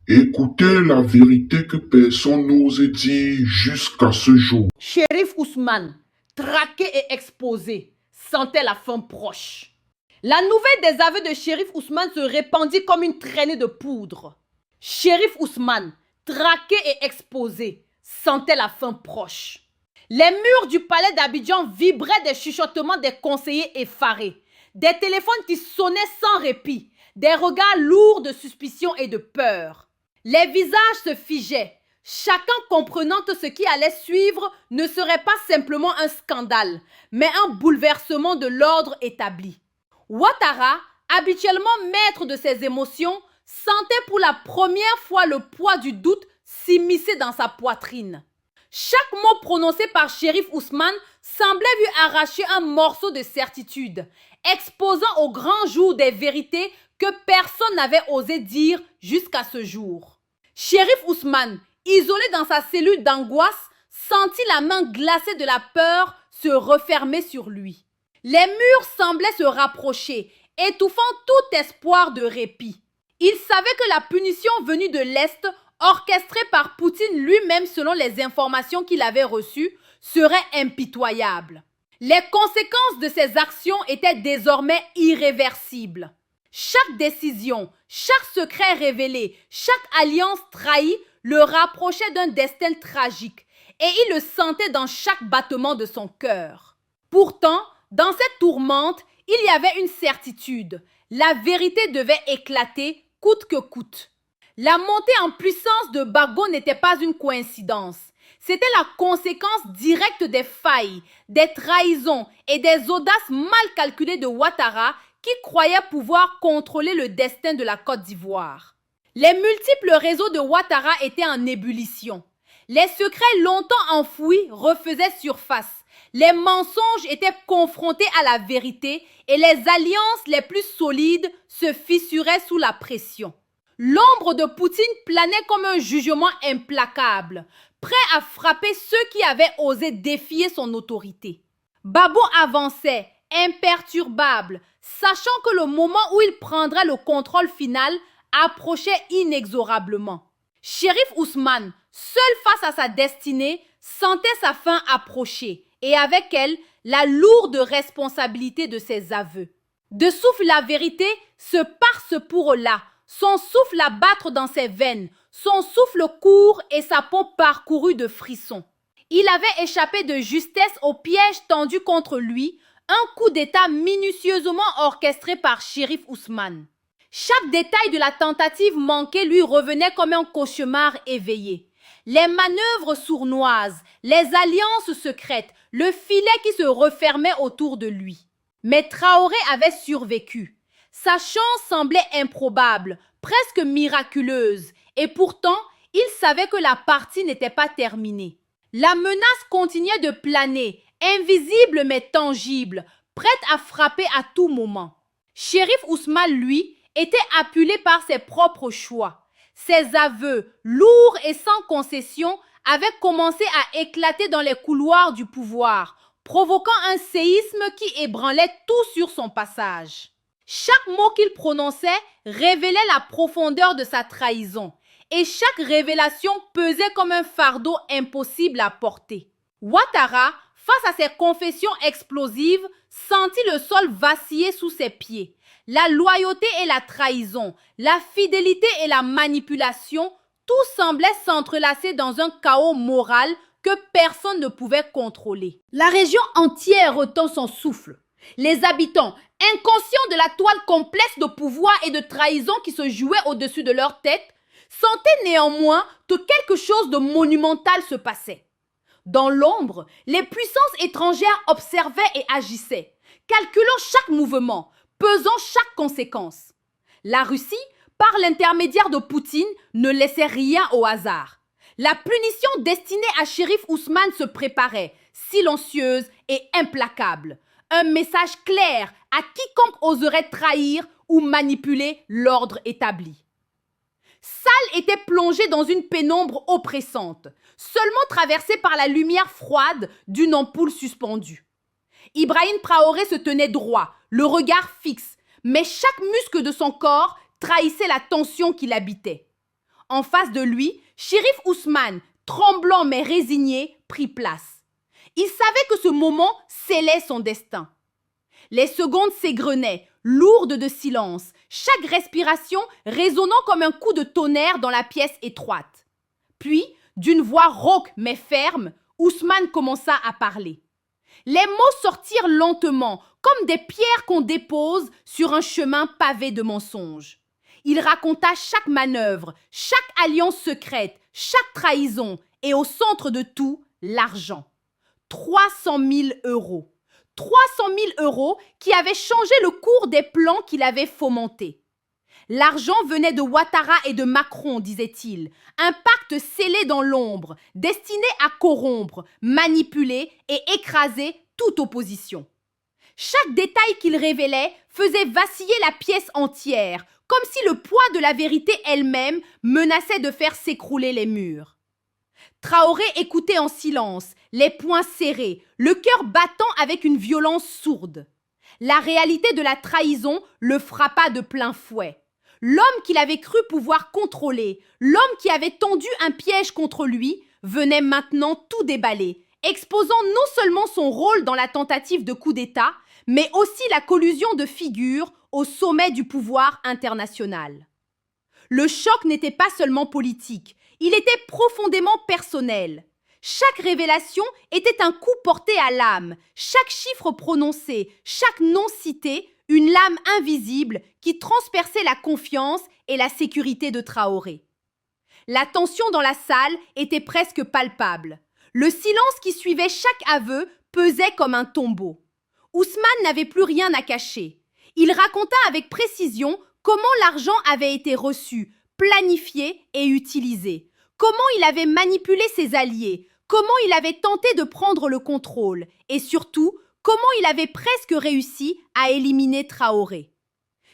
Écoutez la vérité que personne n'ose dire jusqu'à ce jour. Shérif Ousmane, traqué et exposé, sentait la fin proche. La nouvelle des aveux de Shérif Ousmane se répandit comme une traînée de poudre. Shérif Ousmane, traqué et exposé, sentait la fin proche. Les murs du palais d'Abidjan vibraient des chuchotements des conseillers effarés, des téléphones qui sonnaient sans répit, des regards lourds de suspicion et de peur. Les visages se figeaient, chacun comprenant que ce qui allait suivre ne serait pas simplement un scandale, mais un bouleversement de l'ordre établi. Ouattara, habituellement maître de ses émotions, sentait pour la première fois le poids du doute s'immiscer dans sa poitrine. Chaque mot prononcé par Shérif Ousmane semblait lui arracher un morceau de certitude, exposant au grand jour des vérités que personne n'avait osé dire jusqu'à ce jour. Shérif Ousmane, isolé dans sa cellule d'angoisse, sentit la main glacée de la peur se refermer sur lui. Les murs semblaient se rapprocher, étouffant tout espoir de répit. Il savait que la punition venue de l'Est, orchestrée par Poutine lui-même selon les informations qu'il avait reçues, serait impitoyable. Les conséquences de ses actions étaient désormais irréversibles. Chaque décision, chaque secret révélé, chaque alliance trahie le rapprochait d'un destin tragique et il le sentait dans chaque battement de son cœur. Pourtant, dans cette tourmente, il y avait une certitude. La vérité devait éclater coûte que coûte. La montée en puissance de Gbagbo n'était pas une coïncidence. C'était la conséquence directe des failles, des trahisons et des audaces mal calculées de Ouattara qui croyait pouvoir contrôler le destin de la Côte d'Ivoire. Les multiples réseaux de Ouattara étaient en ébullition. Les secrets longtemps enfouis refaisaient surface. Les mensonges étaient confrontés à la vérité et les alliances les plus solides se fissuraient sous la pression. L'ombre de Poutine planait comme un jugement implacable, prêt à frapper ceux qui avaient osé défier son autorité. Gbagbo avançait, imperturbable, sachant que le moment où il prendrait le contrôle final approchait inexorablement. Shérif Ousmane, seul face à sa destinée, sentait sa fin approcher et avec elle, la lourde responsabilité de ses aveux. De souffle la vérité se parse pour là, son souffle à battre dans ses veines, son souffle court et sa peau parcourue de frissons. Il avait échappé de justesse au piège tendu contre lui, un coup d'État minutieusement orchestré par Shérif Ousmane. Chaque détail de la tentative manquée lui revenait comme un cauchemar éveillé. Les manœuvres sournoises, les alliances secrètes, le filet qui se refermait autour de lui. Mais Traoré avait survécu. Sa chance semblait improbable, presque miraculeuse, et pourtant, il savait que la partie n'était pas terminée. La menace continuait de planer, invisible mais tangible, prête à frapper à tout moment. Shérif Ousmane, lui, était appelé par ses propres choix. Ses aveux, lourds et sans concession, avaient commencé à éclater dans les couloirs du pouvoir, provoquant un séisme qui ébranlait tout sur son passage. Chaque mot qu'il prononçait révélait la profondeur de sa trahison, et chaque révélation pesait comme un fardeau impossible à porter. Ouattara, face à ces confessions explosives, sentit le sol vaciller sous ses pieds. La loyauté et la trahison, la fidélité et la manipulation, tout semblait s'entrelacer dans un chaos moral que personne ne pouvait contrôler. La région entière retint son souffle. Les habitants, inconscients de la toile complexe de pouvoir et de trahison qui se jouait au-dessus de leur tête, sentaient néanmoins que quelque chose de monumental se passait. Dans l'ombre, les puissances étrangères observaient et agissaient, calculant chaque mouvement, pesant chaque conséquence. La Russie, par l'intermédiaire de Poutine, ne laissait rien au hasard. La punition destinée à Shérif Ousmane se préparait, silencieuse et implacable. Un message clair à quiconque oserait trahir ou manipuler l'ordre établi. Salle était plongée dans une pénombre oppressante, seulement traversée par la lumière froide d'une ampoule suspendue. Ibrahim Traoré se tenait droit, le regard fixe, mais chaque muscle de son corps trahissait la tension qui l'habitait. En face de lui, Chérif Ousmane, tremblant mais résigné, prit place. Il savait que ce moment scellait son destin. Les secondes s'égrenaient, lourdes de silence, chaque respiration résonnant comme un coup de tonnerre dans la pièce étroite. Puis, d'une voix rauque mais ferme, Ousmane commença à parler. Les mots sortirent lentement, comme des pierres qu'on dépose sur un chemin pavé de mensonges. Il raconta chaque manœuvre, chaque alliance secrète, chaque trahison et au centre de tout, l'argent. 300 000 euros. 300 000 euros qui avaient changé le cours des plans qu'il avait fomentés. L'argent venait de Ouattara et de Macron, disait-il. Un pacte scellé dans l'ombre, destiné à corrompre, manipuler et écraser toute opposition. Chaque détail qu'il révélait faisait vaciller la pièce entière, comme si le poids de la vérité elle-même menaçait de faire s'écrouler les murs. Traoré écoutait en silence, les poings serrés, le cœur battant avec une violence sourde. La réalité de la trahison le frappa de plein fouet. L'homme qu'il avait cru pouvoir contrôler, l'homme qui avait tendu un piège contre lui, venait maintenant tout déballer, exposant non seulement son rôle dans la tentative de coup d'État, mais aussi la collusion de figures au sommet du pouvoir international. Le choc n'était pas seulement politique, il était profondément personnel. Chaque révélation était un coup porté à l'âme, chaque chiffre prononcé, chaque nom cité, une lame invisible qui transperçait la confiance et la sécurité de Traoré. La tension dans la salle était presque palpable. Le silence qui suivait chaque aveu pesait comme un tombeau. Ousmane n'avait plus rien à cacher. Il raconta avec précision comment l'argent avait été reçu, planifié et utilisé. Comment il avait manipulé ses alliés, comment il avait tenté de prendre le contrôle et surtout, comment il avait presque réussi à éliminer Traoré.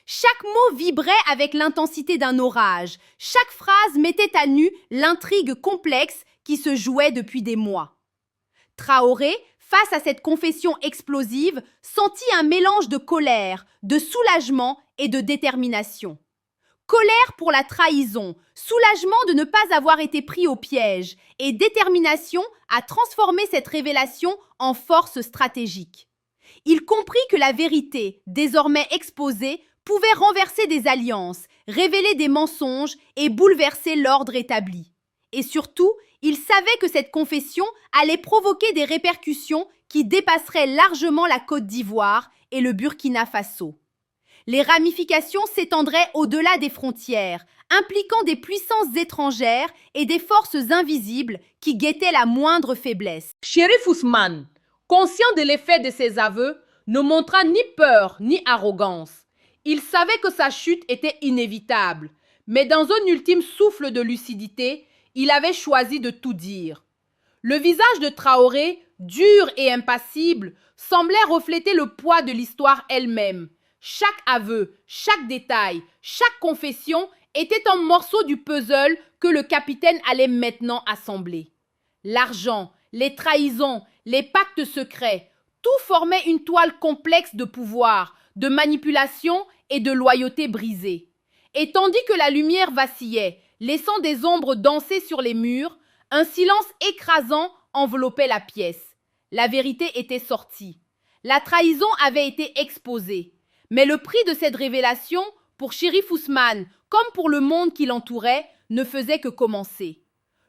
Chaque mot vibrait avec l'intensité d'un orage, chaque phrase mettait à nu l'intrigue complexe qui se jouait depuis des mois. Traoré, face à cette confession explosive, sentit un mélange de colère, de soulagement et de détermination. Colère pour la trahison, soulagement de ne pas avoir été pris au piège et détermination à transformer cette révélation en force stratégique. Il comprit que la vérité, désormais exposée, pouvait renverser des alliances, révéler des mensonges et bouleverser l'ordre établi. Et surtout, il savait que cette confession allait provoquer des répercussions qui dépasseraient largement la Côte d'Ivoire et le Burkina Faso. Les ramifications s'étendraient au-delà des frontières, impliquant des puissances étrangères et des forces invisibles qui guettaient la moindre faiblesse. Chérif Ousmane, conscient de l'effet de ses aveux, ne montra ni peur ni arrogance. Il savait que sa chute était inévitable, mais dans un ultime souffle de lucidité, il avait choisi de tout dire. Le visage de Traoré, dur et impassible, semblait refléter le poids de l'histoire elle-même. Chaque aveu, chaque détail, chaque confession était un morceau du puzzle que le capitaine allait maintenant assembler. L'argent, les trahisons, les pactes secrets, tout formait une toile complexe de pouvoir, de manipulation et de loyauté brisée. Et tandis que la lumière vacillait, laissant des ombres danser sur les murs, un silence écrasant enveloppait la pièce. La vérité était sortie. La trahison avait été exposée. Mais le prix de cette révélation, pour Chérif Ousmane, comme pour le monde qui l'entourait, ne faisait que commencer.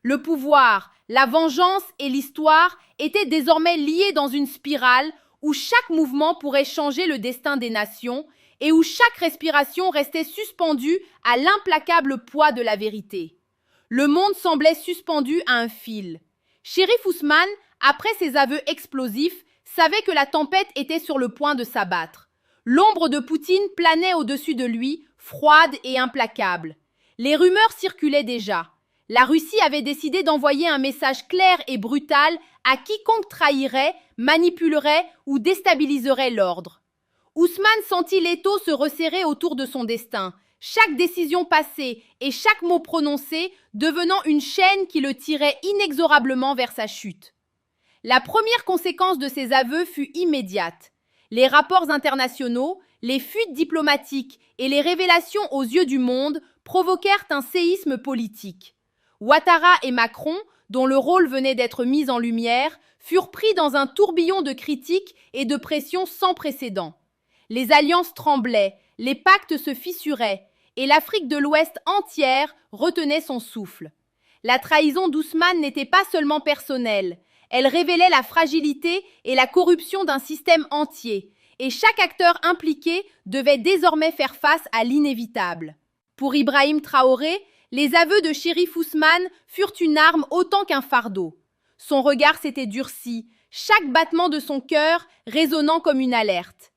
Le pouvoir, la vengeance et l'histoire étaient désormais liés dans une spirale où chaque mouvement pourrait changer le destin des nations et où chaque respiration restait suspendue à l'implacable poids de la vérité. Le monde semblait suspendu à un fil. Chérif Ousmane, après ses aveux explosifs, savait que la tempête était sur le point de s'abattre. L'ombre de Poutine planait au-dessus de lui, froide et implacable. Les rumeurs circulaient déjà. La Russie avait décidé d'envoyer un message clair et brutal à quiconque trahirait, manipulerait ou déstabiliserait l'ordre. Ousmane sentit l'étau se resserrer autour de son destin, chaque décision passée et chaque mot prononcé devenant une chaîne qui le tirait inexorablement vers sa chute. La première conséquence de ces aveux fut immédiate. Les rapports internationaux, les fuites diplomatiques et les révélations aux yeux du monde provoquèrent un séisme politique. Ouattara et Macron, dont le rôle venait d'être mis en lumière, furent pris dans un tourbillon de critiques et de pressions sans précédent. Les alliances tremblaient, les pactes se fissuraient, et l'Afrique de l'Ouest entière retenait son souffle. La trahison d'Ousmane n'était pas seulement personnelle, elle révélait la fragilité et la corruption d'un système entier, et chaque acteur impliqué devait désormais faire face à l'inévitable. Pour Ibrahim Traoré, les aveux de Chérif Ousmane furent une arme autant qu'un fardeau. Son regard s'était durci, chaque battement de son cœur résonnant comme une alerte.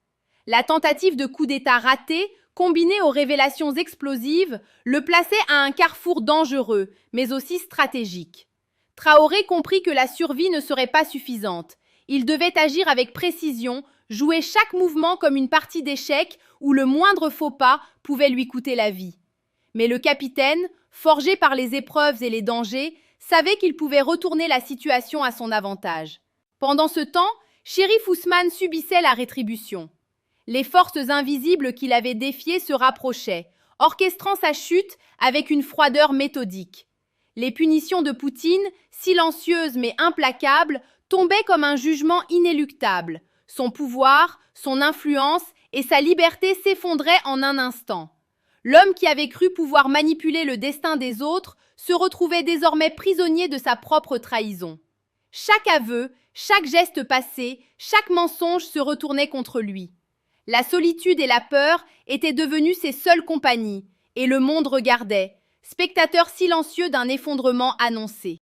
La tentative de coup d'État ratée, combinée aux révélations explosives, le plaçait à un carrefour dangereux, mais aussi stratégique. Traoré comprit que la survie ne serait pas suffisante. Il devait agir avec précision, jouer chaque mouvement comme une partie d'échecs où le moindre faux pas pouvait lui coûter la vie. Mais le capitaine, forgé par les épreuves et les dangers, savait qu'il pouvait retourner la situation à son avantage. Pendant ce temps, Chérif Ousmane subissait la rétribution. Les forces invisibles qu'il avait défiées se rapprochaient, orchestrant sa chute avec une froideur méthodique. Les punitions de Poutine, silencieuses mais implacables, tombaient comme un jugement inéluctable. Son pouvoir, son influence et sa liberté s'effondraient en un instant. L'homme qui avait cru pouvoir manipuler le destin des autres se retrouvait désormais prisonnier de sa propre trahison. Chaque aveu, chaque geste passé, chaque mensonge se retournait contre lui. La solitude et la peur étaient devenues ses seules compagnies, et le monde regardait, spectateur silencieux d'un effondrement annoncé.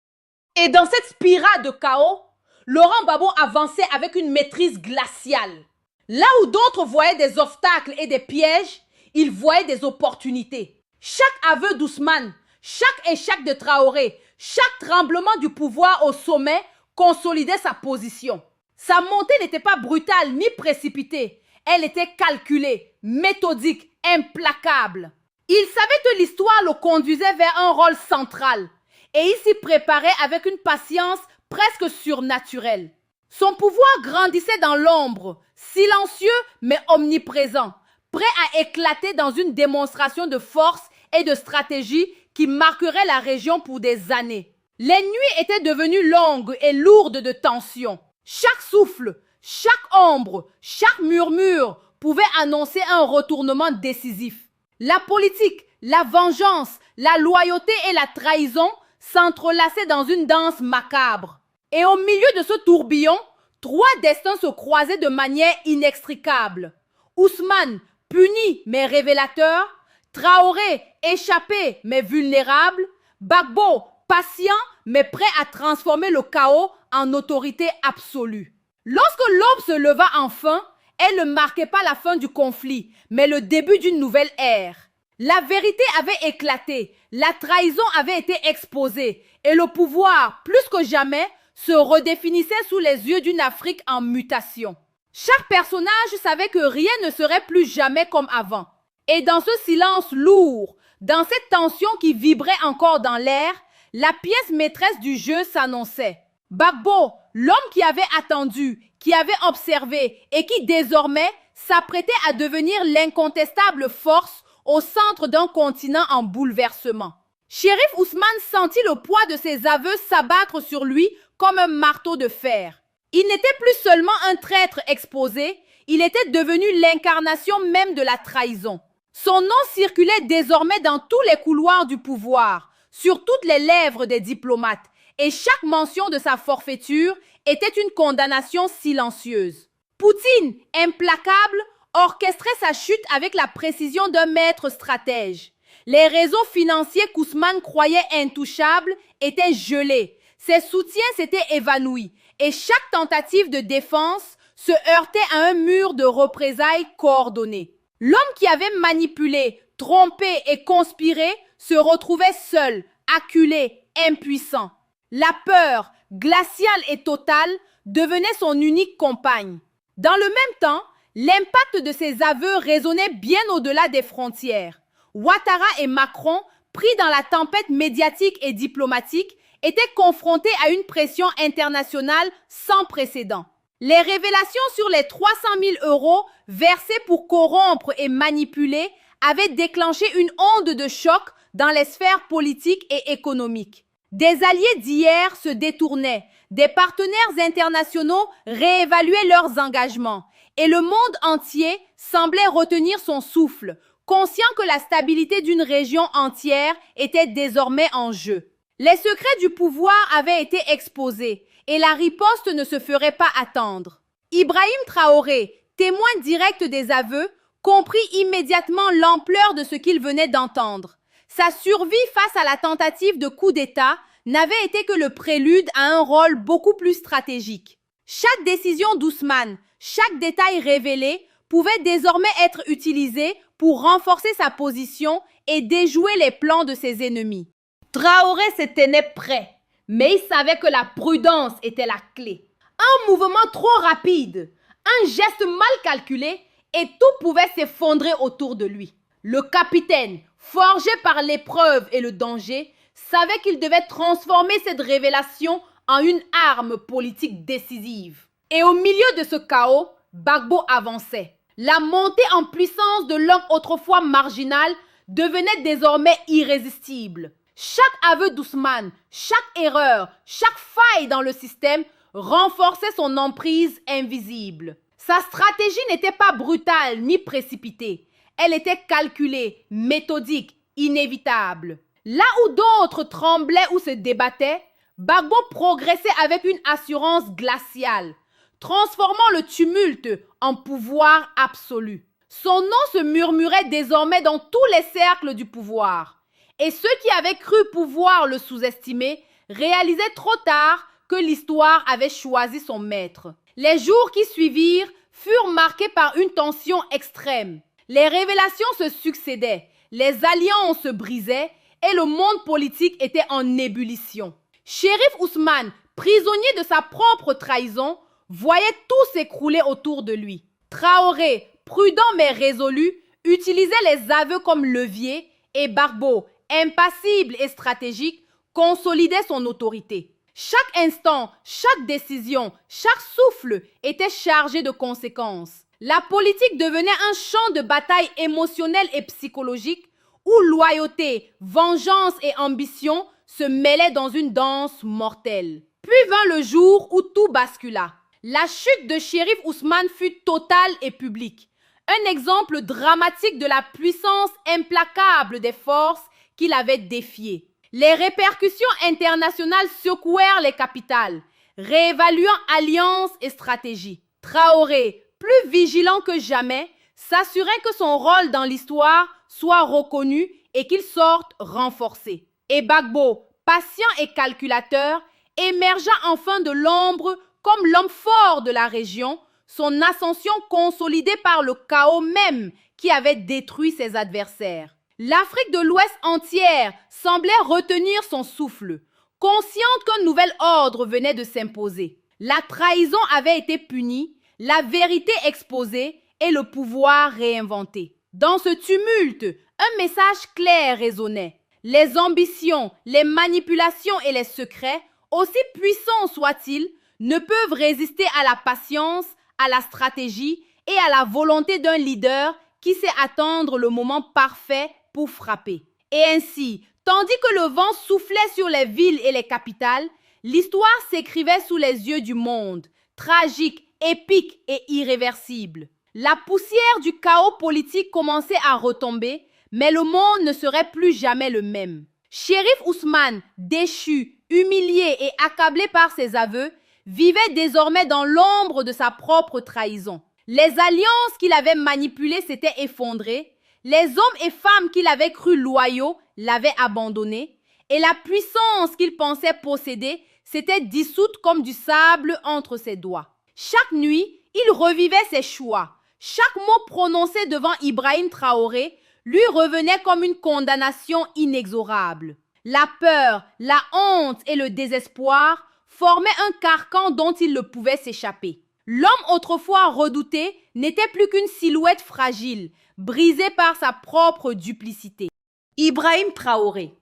Et dans cette spirale de chaos, Laurent Gbagbo avançait avec une maîtrise glaciale. Là où d'autres voyaient des obstacles et des pièges, il voyait des opportunités. Chaque aveu d'Ousmane, chaque échec de Traoré, chaque tremblement du pouvoir au sommet consolidait sa position. Sa montée n'était pas brutale ni précipitée. Elle était calculée, méthodique, implacable. Il savait que l'histoire le conduisait vers un rôle central et il s'y préparait avec une patience presque surnaturelle. Son pouvoir grandissait dans l'ombre, silencieux mais omniprésent, prêt à éclater dans une démonstration de force et de stratégie qui marquerait la région pour des années. Les nuits étaient devenues longues et lourdes de tension. Chaque souffle, chaque ombre, chaque murmure pouvait annoncer un retournement décisif. La politique, la vengeance, la loyauté et la trahison s'entrelaçaient dans une danse macabre. Et au milieu de ce tourbillon, trois destins se croisaient de manière inextricable. Ousmane, puni mais révélateur, Traoré, échappé mais vulnérable, Gbagbo, patient mais prêt à transformer le chaos en autorité absolue. Lorsque l'aube se leva enfin, elle ne marquait pas la fin du conflit, mais le début d'une nouvelle ère. La vérité avait éclaté, la trahison avait été exposée et le pouvoir, plus que jamais, se redéfinissait sous les yeux d'une Afrique en mutation. Chaque personnage savait que rien ne serait plus jamais comme avant. Et dans ce silence lourd, dans cette tension qui vibrait encore dans l'air, la pièce maîtresse du jeu s'annonçait. Gbagbo, l'homme qui avait attendu, qui avait observé et qui désormais s'apprêtait à devenir l'incontestable force au centre d'un continent en bouleversement. Chérif Ousmane sentit le poids de ses aveux s'abattre sur lui comme un marteau de fer. Il n'était plus seulement un traître exposé, il était devenu l'incarnation même de la trahison. Son nom circulait désormais dans tous les couloirs du pouvoir, sur toutes les lèvres des diplomates, et chaque mention de sa forfaiture était une condamnation silencieuse. Poutine, implacable, orchestrait sa chute avec la précision d'un maître stratège. Les réseaux financiers qu'Ousmane croyait intouchables étaient gelés. Ses soutiens s'étaient évanouis et chaque tentative de défense se heurtait à un mur de représailles coordonnées. L'homme qui avait manipulé, trompé et conspiré se retrouvait seul, acculé, impuissant. La peur, glaciale et totale, devenait son unique compagne. Dans le même temps, l'impact de ses aveux résonnait bien au-delà des frontières. Ouattara et Macron, pris dans la tempête médiatique et diplomatique, étaient confrontés à une pression internationale sans précédent. Les révélations sur les 300 000 € versés pour corrompre et manipuler avait déclenché une onde de choc dans les sphères politiques et économiques. Des alliés d'hier se détournaient, des partenaires internationaux réévaluaient leurs engagements et le monde entier semblait retenir son souffle, conscient que la stabilité d'une région entière était désormais en jeu. Les secrets du pouvoir avaient été exposés et la riposte ne se ferait pas attendre. Ibrahim Traoré, témoin direct des aveux, comprit immédiatement l'ampleur de ce qu'il venait d'entendre. Sa survie face à la tentative de coup d'État n'avait été que le prélude à un rôle beaucoup plus stratégique. Chaque décision d'Ousmane, chaque détail révélé pouvait désormais être utilisé pour renforcer sa position et déjouer les plans de ses ennemis. Traoré se tenait prêt, mais il savait que la prudence était la clé. Un mouvement trop rapide, un geste mal calculé et tout pouvait s'effondrer autour de lui. Le capitaine, forgé par l'épreuve et le danger, savait qu'il devait transformer cette révélation en une arme politique décisive. Et au milieu de ce chaos, Gbagbo avançait. La montée en puissance de l'homme autrefois marginal devenait désormais irrésistible. Chaque aveu d'Ousmane, chaque erreur, chaque faille dans le système renforçait son emprise invisible. Sa stratégie n'était pas brutale ni précipitée. Elle était calculée, méthodique, inévitable. Là où d'autres tremblaient ou se débattaient, Gbagbo progressait avec une assurance glaciale, transformant le tumulte en pouvoir absolu. Son nom se murmurait désormais dans tous les cercles du pouvoir. Et ceux qui avaient cru pouvoir le sous-estimer réalisaient trop tard que l'histoire avait choisi son maître. Les jours qui suivirent furent marqués par une tension extrême. Les révélations se succédaient, les alliances se brisaient et le monde politique était en ébullition. Chérif Ousmane, prisonnier de sa propre trahison, voyait tout s'écrouler autour de lui. Traoré, prudent mais résolu, utilisait les aveux comme levier et Gbagbo, impassible et stratégique, consolidait son autorité. Chaque instant, chaque décision, chaque souffle était chargé de conséquences. La politique devenait un champ de bataille émotionnelle et psychologique où loyauté, vengeance et ambition se mêlaient dans une danse mortelle. Puis vint le jour où tout bascula. La chute de Chérif Ousmane fut totale et publique. Un exemple dramatique de la puissance implacable des forces qu'il avait défiées. Les répercussions internationales secouèrent les capitales, réévaluant alliances et stratégies. Traoré, plus vigilant que jamais, s'assurait que son rôle dans l'histoire soit reconnu et qu'il sorte renforcé. Et Gbagbo, patient et calculateur, émergea enfin de l'ombre comme l'homme fort de la région, son ascension consolidée par le chaos même qui avait détruit ses adversaires. L'Afrique de l'Ouest entière semblait retenir son souffle, consciente qu'un nouvel ordre venait de s'imposer. La trahison avait été punie, la vérité exposée et le pouvoir réinventé. Dans ce tumulte, un message clair résonnait. Les ambitions, les manipulations et les secrets, aussi puissants soient-ils, ne peuvent résister à la patience, à la stratégie et à la volonté d'un leader qui sait attendre le moment parfait pour frapper. Et ainsi, tandis que le vent soufflait sur les villes et les capitales, l'histoire s'écrivait sous les yeux du monde, tragique, épique et irréversible. La poussière du chaos politique commençait à retomber, mais le monde ne serait plus jamais le même. Chérif Ousmane, déchu, humilié et accablé par ses aveux, vivait désormais dans l'ombre de sa propre trahison. Les alliances qu'il avait manipulées s'étaient effondrées, les hommes et femmes qu'il avait cru loyaux l'avaient abandonné, et la puissance qu'il pensait posséder s'était dissoute comme du sable entre ses doigts. Chaque nuit, il revivait ses choix. Chaque mot prononcé devant Ibrahim Traoré lui revenait comme une condamnation inexorable. La peur, la honte et le désespoir formaient un carcan dont il ne pouvait s'échapper. L'homme autrefois redouté n'était plus qu'une silhouette fragile, brisée par sa propre duplicité. Ibrahim Traoré,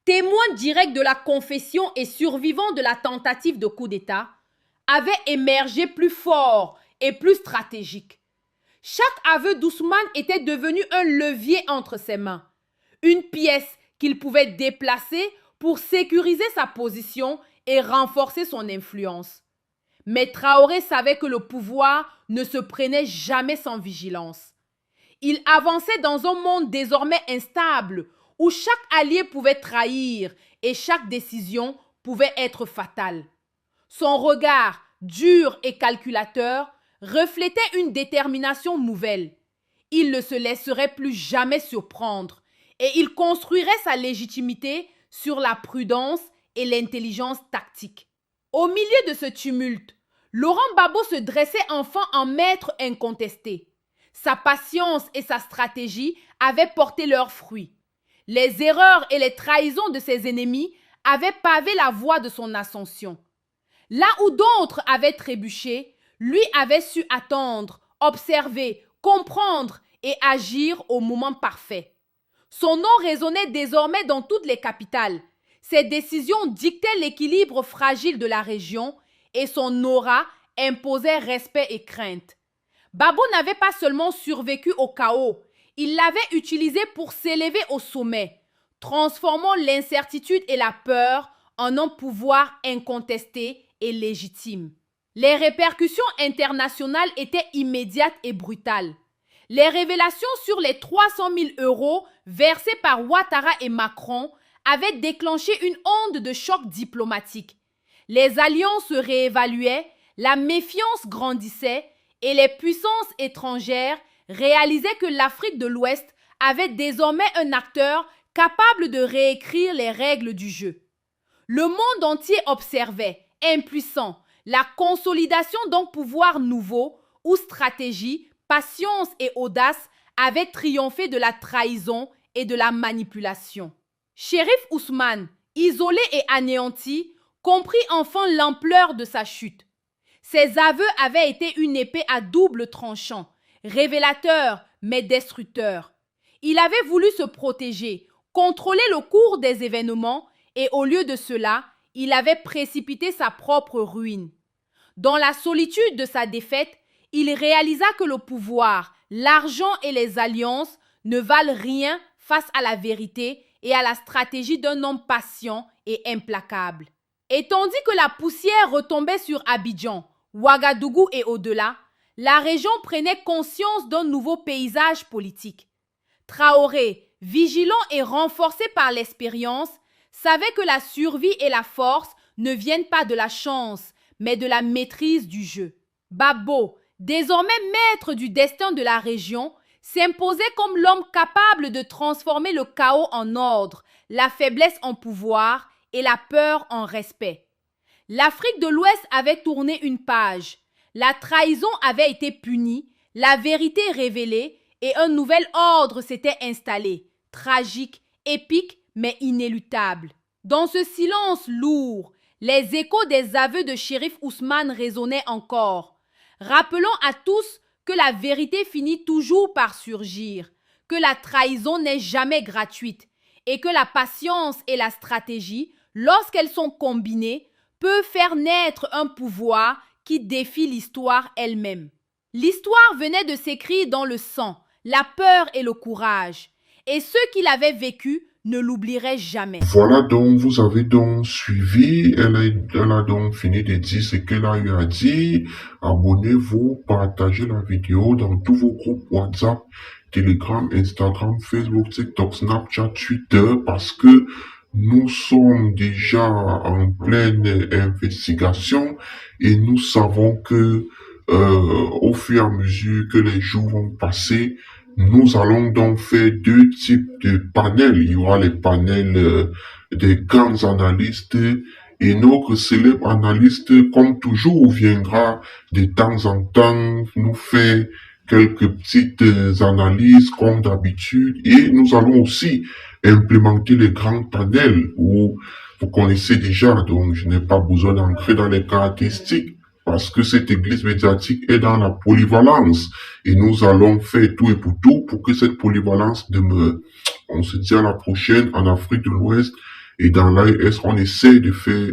témoin direct de la confession et survivant de la tentative de coup d'État, avait émergé plus fort et plus stratégique. Chaque aveu d'Ousmane était devenu un levier entre ses mains, une pièce qu'il pouvait déplacer pour sécuriser sa position et renforcer son influence. Mais Traoré savait que le pouvoir ne se prenait jamais sans vigilance. Il avançait dans un monde désormais instable où chaque allié pouvait trahir et chaque décision pouvait être fatale. Son regard, dur et calculateur, reflétait une détermination nouvelle. Il ne se laisserait plus jamais surprendre et il construirait sa légitimité sur la prudence et l'intelligence tactique. Au milieu de ce tumulte, Laurent Gbagbo se dressait enfin en maître incontesté. Sa patience et sa stratégie avaient porté leurs fruits. Les erreurs et les trahisons de ses ennemis avaient pavé la voie de son ascension. Là où d'autres avaient trébuché, lui avait su attendre, observer, comprendre et agir au moment parfait. Son nom résonnait désormais dans toutes les capitales. Ses décisions dictaient l'équilibre fragile de la région et son aura imposait respect et crainte. Gbagbo n'avait pas seulement survécu au chaos, il l'avait utilisé pour s'élever au sommet, transformant l'incertitude et la peur en un pouvoir incontesté et légitime. Les répercussions internationales étaient immédiates et brutales. Les révélations sur les 300 000 € versés par Ouattara et Macron avaient déclenché une onde de choc diplomatique. Les alliances se réévaluaient, la méfiance grandissait et les puissances étrangères réalisaient que l'Afrique de l'Ouest avait désormais un acteur capable de réécrire les règles du jeu. Le monde entier observait, impuissant, la consolidation d'un pouvoir nouveau où stratégie, patience et audace avaient triomphé de la trahison et de la manipulation. Chérif Ousmane, isolé et anéanti, comprit enfin l'ampleur de sa chute. Ses aveux avaient été une épée à double tranchant, révélateur mais destructeur. Il avait voulu se protéger, contrôler le cours des événements et au lieu de cela, il avait précipité sa propre ruine. Dans la solitude de sa défaite, il réalisa que le pouvoir, l'argent et les alliances ne valent rien face à la vérité et à la stratégie d'un homme patient et implacable. Et tandis que la poussière retombait sur Abidjan, Ouagadougou et au-delà, la région prenait conscience d'un nouveau paysage politique. Traoré, vigilant et renforcé par l'expérience, savait que la survie et la force ne viennent pas de la chance, mais de la maîtrise du jeu. Gbagbo, désormais maître du destin de la région, s'imposait comme l'homme capable de transformer le chaos en ordre, la faiblesse en pouvoir et la peur en respect. L'Afrique de l'Ouest avait tourné une page. La trahison avait été punie, la vérité révélée et un nouvel ordre s'était installé, tragique, épique mais inéluctable. Dans ce silence lourd, les échos des aveux de Chérif Ousmane résonnaient encore, rappelant à tous que la vérité finit toujours par surgir, que la trahison n'est jamais gratuite et que la patience et la stratégie, lorsqu'elles sont combinées, peuvent faire naître un pouvoir qui défie l'histoire elle-même. L'histoire venait de s'écrire dans le sang, la peur et le courage, et ceux qui l'avaient vécu ne l'oublieraient jamais. Voilà donc, vous avez donc suivi, elle a donc fini de dire ce qu'elle a eu à dire. Abonnez-vous, partagez la vidéo dans tous vos groupes WhatsApp, Telegram, Instagram, Facebook, TikTok, Snapchat, Twitter, parce que nous sommes déjà en pleine investigation et nous savons que au fur et à mesure que les jours vont passer, nous allons donc faire deux types de panels. Il y aura les panels des grands analystes et notre célèbre analyste, comme toujours, viendra de temps en temps nous faire quelques petites analyses comme d'habitude et nous allons aussi implémenter les grands panels où vous connaissez déjà, donc je n'ai pas besoin d'entrer dans les caractéristiques parce que cette église médiatique est dans la polyvalence et nous allons faire tout et pour tout pour que cette polyvalence demeure. On se dit à la prochaine en Afrique de l'Ouest et dans l'AES, on essaie de faire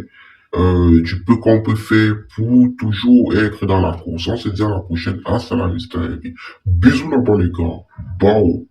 qu'on peut faire pour toujours être dans la course. On se dit à la prochaine. Hasta la vista, baby. Bisous dans les gars. Bao.